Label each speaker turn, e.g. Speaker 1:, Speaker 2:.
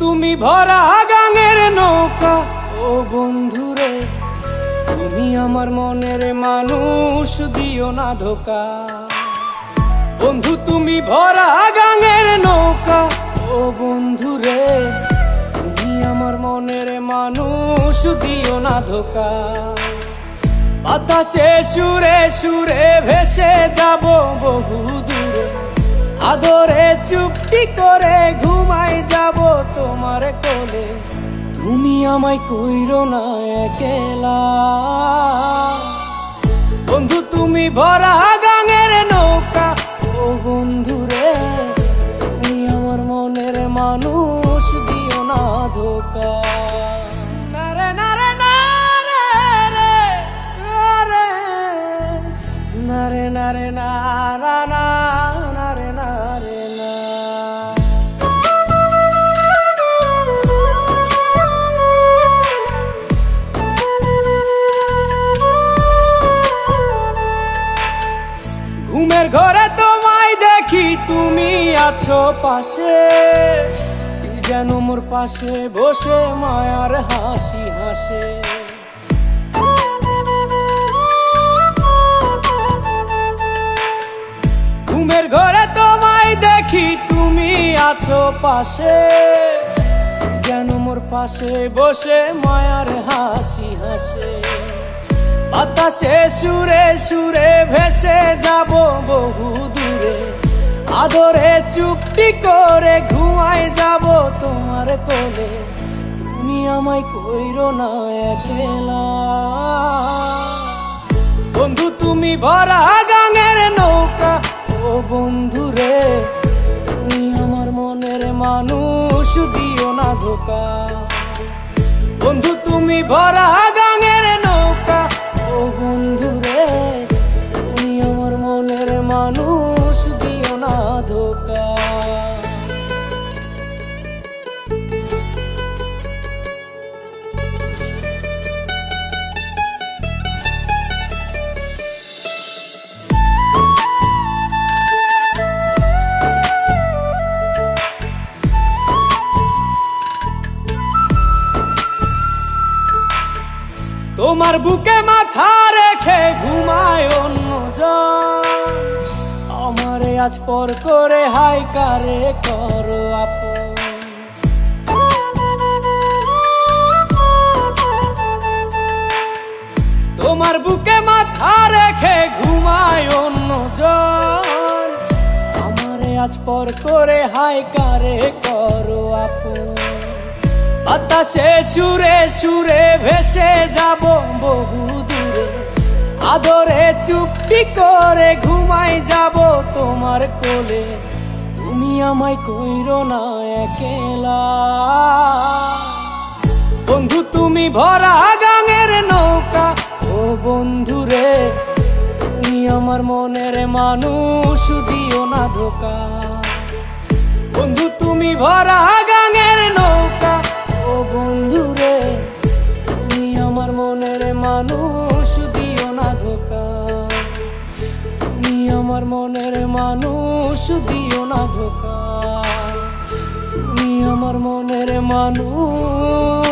Speaker 1: তুমি ভরা গাঙের নৌকা, ও বন্ধুরে তুমি আমার মনের মানুষ, দিও না ধোকা। বন্ধু তুমি ভরা গাঙের নৌকা, ও বন্ধুরে তুমি আমার মনের মানুষ, দিও না ধোকা। বাতাসে সুরে সুরে ভেসে যাব বহু দূরে, আদরে চুপটি করে ঘুমাই যাব তোমার কোলে। তুমি আমায় কইরো না একলা, বন্ধু তুমি ভরা গাঙের নৌকা, ও বন্ধুরে তুমি আমার মনের মানুষ, দিও না ধোকা। নারে নারে নারে রে, নারে নারে নারা না, নারে নারে না। ঘুমের ঘরে তোমায় দেখি, তুমি আছো পাশে, কি যেন মোর পাশে বসে মায়ার হাসি হাসে। ঘুমের ঘরে তোমায় দেখি, তুমি আছো পাশে, কি যেন মোর পাশে বসে মায়ার হাসি হাসে। বাতাসে সুরে সুরে ভেসে যাব বহু দূরে, আদরে চুপটি করে ঘুমাই যাব তোমার কোলে। তুমি আমায় কইরো না একলা, বন্ধু তুমি ভরা গাঙের নৌকা, ও বন্ধুরে তুমি আমার মনের মানুষ, দিও না ধোকা। বন্ধু তুমি ভরা গাঙের নৌকা, ও বন্ধুরে তুমি আমার মনের মানুষ, দিও না ধোকা। তোমার বুকে মাথা রেখে ঘুমায় অন্যজন, আমারে আজ পর করে হাই কারে করো আপন। তোমার বুকে মাথা রেখে ঘুমায় অন্যজন, আমারে আজ পর করে হাই কারে করো আপন। বাতাসে সুরে সুরে ভেসে যাব বহু দূরে, আদরে চুপটি করে ঘুমাই যাব তোমার কোলে। তুমি আমায় কইরো না একলা, বন্ধু তুমি ভরা গাঙের নৌকা, ও বন্ধুরে তুমি আমার মনের মানুষ, দিও না ধোকা। বন্ধু তুমি ভরা গাঙের নৌকা, ও বন্ধুরে তুমি আমার মনের মানুষ, দিও না ধোকা। তুমি আমার মনের মানুষ, দিও না ধোকা। তুমি আমার মনের মানুষ।